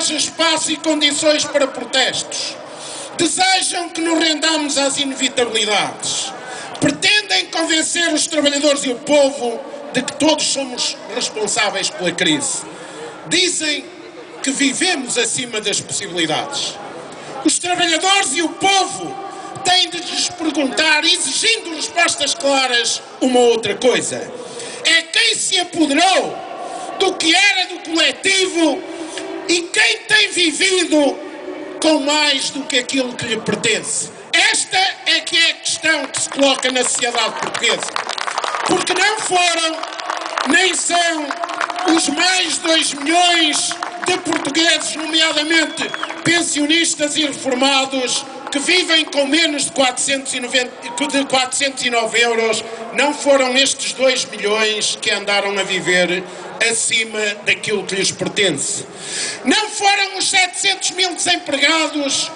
haja espaço e condições para protestos. Desejam que nos rendamos às inevitabilidades. Pretendem convencer os trabalhadores e o povo de que todos somos responsáveis pela crise. Dizem que vivemos acima das possibilidades. Os trabalhadores e o povo têm de lhes perguntar, exigindo respostas claras, uma outra coisa. É quem se apoderou do que era do coletivo e quem tem vivido com mais do que aquilo que lhe pertence. Esta é que é a questão que se coloca na sociedade portuguesa. Porque não foram, nem são, os mais 2 milhões de portugueses, nomeadamente pensionistas e reformados, que vivem com menos de 409 euros, não foram estes 2 milhões que andaram a viver acima daquilo que lhes pertence. Não foram os 700 mil desempregados,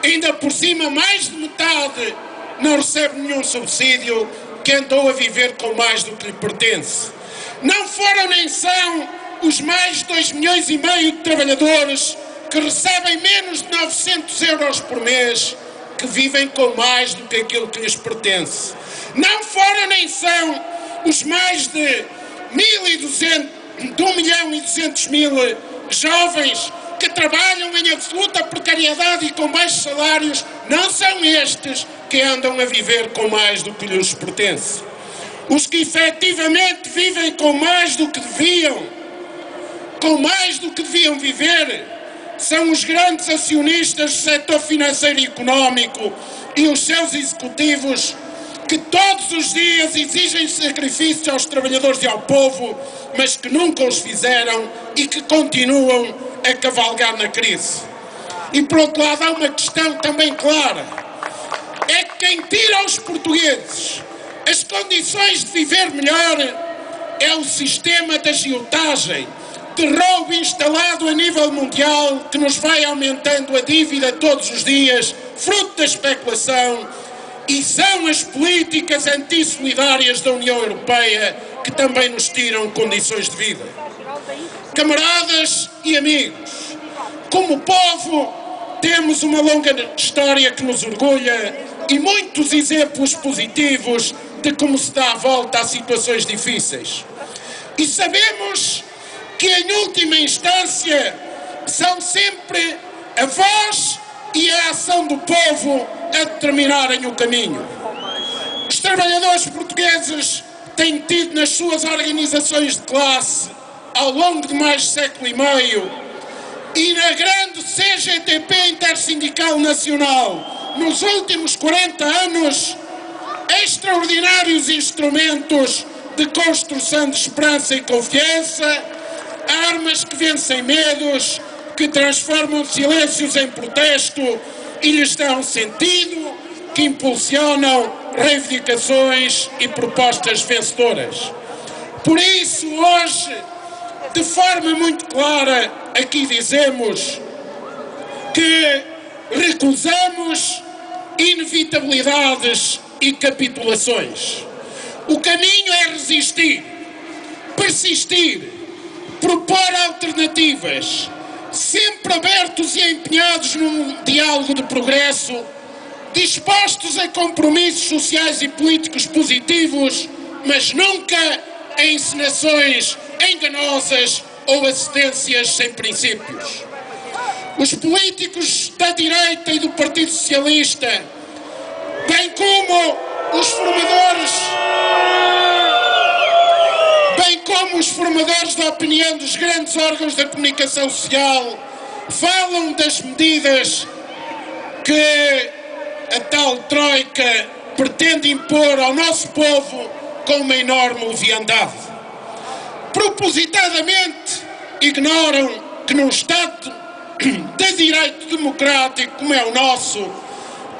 ainda por cima mais de metade não recebe nenhum subsídio, que andou a viver com mais do que lhe pertence. Não foram nem são os mais de 2 milhões e meio de trabalhadores que recebem menos de 900 euros por mês, que vivem com mais do que aquilo que lhes pertence. Não foram nem são os mais de 1.200.000 jovens que trabalham em absoluta precariedade e com baixos salários, não são estes que andam a viver com mais do que lhes pertence. Os que efetivamente vivem com mais do que deviam viver, são os grandes acionistas do setor financeiro e económico e os seus executivos, que todos os dias exigem sacrifícios aos trabalhadores e ao povo, mas que nunca os fizeram e que continuam a cavalgar na crise. E por outro lado há uma questão também clara, é que quem tira aos portugueses as condições de viver melhor é o sistema de agiotagem, de roubo instalado a nível mundial, que nos vai aumentando a dívida todos os dias, fruto da especulação, e são as políticas antissolidárias da União Europeia que também nos tiram condições de vida. Camaradas e amigos, como povo temos uma longa história que nos orgulha e muitos exemplos positivos de como se dá a volta a situações difíceis. E sabemos que em última instância são sempre a voz e a ação do povo a determinarem o caminho. Os trabalhadores portugueses têm tido nas suas organizações de classe, ao longo de mais de século e meio, e na grande CGTP Intersindical Nacional, nos últimos 40 anos, extraordinários instrumentos de construção de esperança e confiança, armas que vencem medos, que transformam silêncios em protesto e lhes dão sentido, que impulsionam reivindicações e propostas vencedoras. Por isso, hoje, de forma muito clara, aqui dizemos que recusamos inevitabilidades e capitulações. O caminho é resistir, persistir, propor alternativas, sempre abertos e empenhados num diálogo de progresso, dispostos a compromissos sociais e políticos positivos, mas nunca a encenações enganosas ou acedências sem princípios. Os políticos da direita e do Partido Socialista, bem como os formadores da opinião dos grandes órgãos da comunicação social, falam das medidas que a tal Troika pretende impor ao nosso povo com uma enorme leviandade. Propositadamente ignoram que num Estado de direito democrático como é o nosso,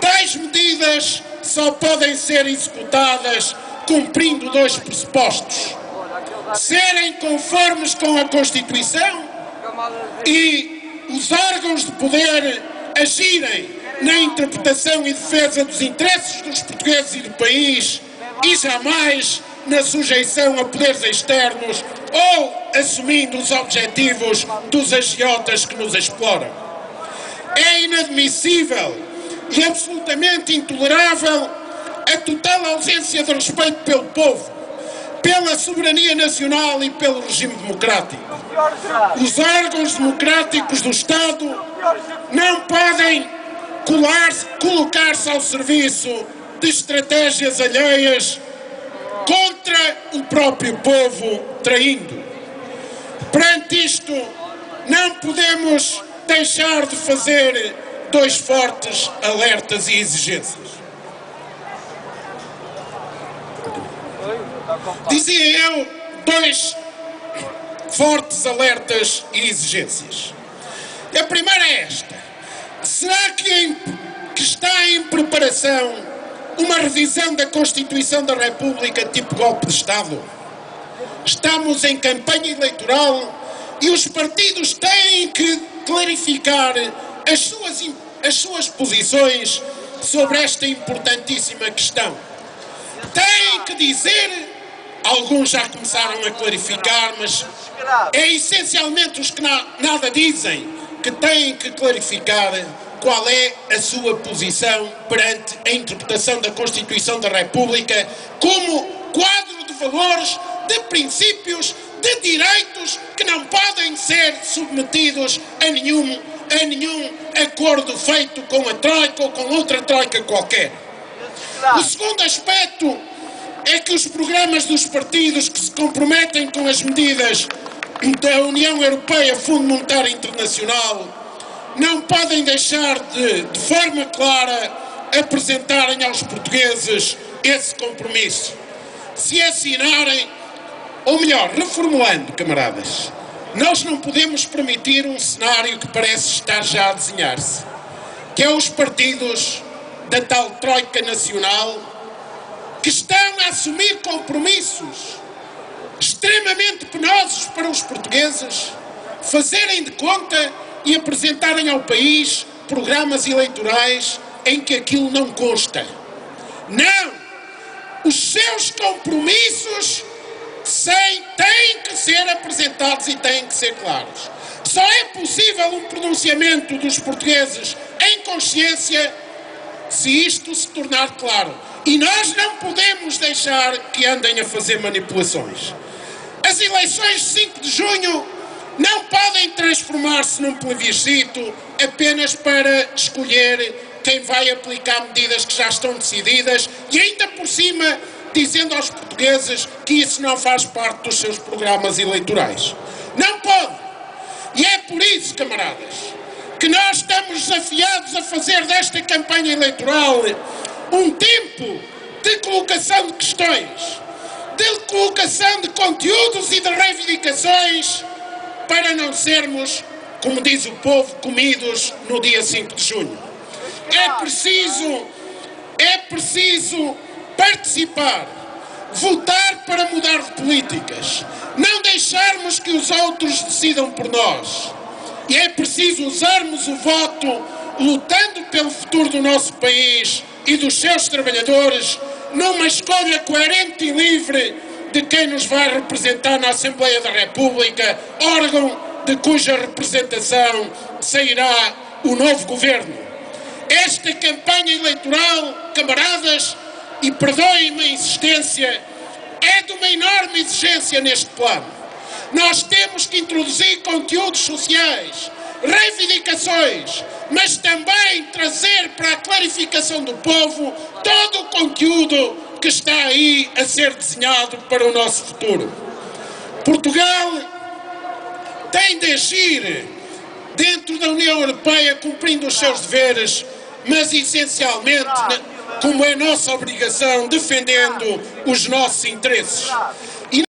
tais medidas só podem ser executadas cumprindo 2 pressupostos: serem conformes com a Constituição e os órgãos de poder agirem na interpretação e defesa dos interesses dos portugueses e do país e jamais na sujeição a poderes externos ou assumindo os objetivos dos agiotas que nos exploram. É inadmissível e absolutamente intolerável a total ausência de respeito pelo povo, pela soberania nacional e pelo regime democrático. Os órgãos democráticos do Estado não podem colocar-se ao serviço de estratégias alheias contra o próprio povo, traindo. Perante isto, não podemos deixar de fazer dois fortes alertas e exigências. Dizia eu, dois fortes alertas e exigências. A primeira é esta: será que está em preparação uma revisão da Constituição da República tipo golpe de Estado? Estamos em campanha eleitoral e os partidos têm que clarificar as suas posições sobre esta importantíssima questão. Têm que dizer, alguns já começaram a clarificar, mas é essencialmente os que nada dizem que têm que clarificar qual é a sua posição perante a interpretação da Constituição da República como quadro de valores, de princípios, de direitos que não podem ser submetidos a nenhum acordo feito com a Troika ou com outra Troika qualquer. O segundo aspecto é que os programas dos partidos que se comprometem com as medidas da União Europeia, Fundo Monetário Internacional, não podem deixar de forma clara, apresentarem aos portugueses esse compromisso. Se assinarem, ou melhor, reformulando, camaradas, nós não podemos permitir um cenário que parece estar já a desenhar-se, que é os partidos da tal Troika Nacional que estão a assumir compromissos extremamente penosos para os portugueses, fazerem de conta e apresentarem ao país programas eleitorais em que aquilo não consta. Não! Os seus compromissos têm que ser apresentados e têm que ser claros. Só é possível um pronunciamento dos portugueses em consciência se isto se tornar claro. E nós não podemos deixar que andem a fazer manipulações. As eleições de 5 de junho não podem transformar-se num plebiscito apenas para escolher quem vai aplicar medidas que já estão decididas e ainda por cima dizendo aos portugueses que isso não faz parte dos seus programas eleitorais. Não pode. E é por isso, camaradas, que nós estamos desafiados a fazer desta campanha eleitoral um tempo de colocação de questões, de colocação de conteúdos e de reivindicações para não sermos, como diz o povo, comidos no dia 5 de junho. É preciso participar, votar para mudar de políticas, não deixarmos que os outros decidam por nós. E é preciso usarmos o voto lutando pelo futuro do nosso país e dos seus trabalhadores numa escolha coerente e livre de quem nos vai representar na Assembleia da República, órgão de cuja representação sairá o novo governo. Esta campanha eleitoral, camaradas, e perdoem-me a insistência, é de uma enorme exigência neste plano. Nós temos que introduzir conteúdos sociais, reivindicações, mas também trazer para a clarificação do povo todo o conteúdo que está aí a ser desenhado para o nosso futuro. Portugal tem de agir dentro da União Europeia cumprindo os seus deveres, mas essencialmente, como é nossa obrigação, defendendo os nossos interesses.